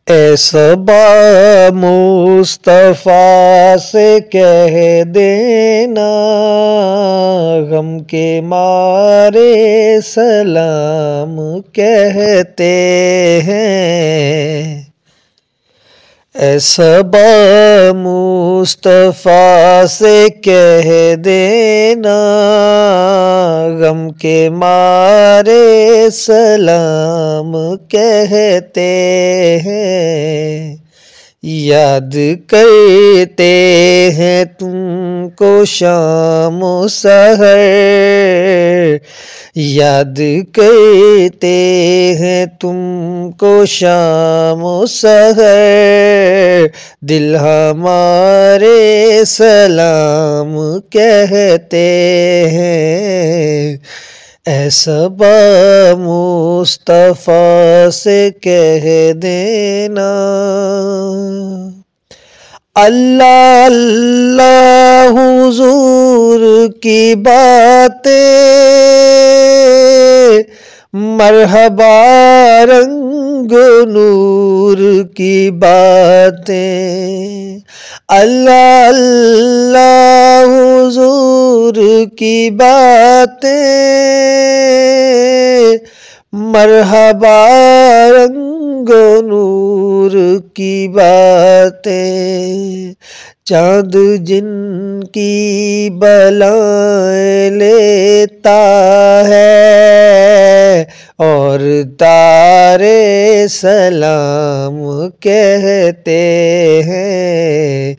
اے صبا مصطفیٰ سے کہہ دینا، غم کے مارے سلام کہتے ہیں۔ اے صبا مصطفیٰ سے کہہ دینا، غم کے مارے سلام کہتے ہیں۔ یاد کرتے ہیں تم کو شام و سحر، یاد کرتے ہیں تم کو شام و سحر، دل ہمارے سلام کہتے ہیں۔ اے صبا مصطفیٰ سے کہہ دینا، اللہ اللہ حضور کی باتیں، مرحبا رنگ و نور کی باتیں، اللہ اللہ حضور کی باتیں، مرحبا رنگ و نور کی باتیں، چاند جن کی بلائیں لیتا ہے اور تارے سلام کہتے ہیں۔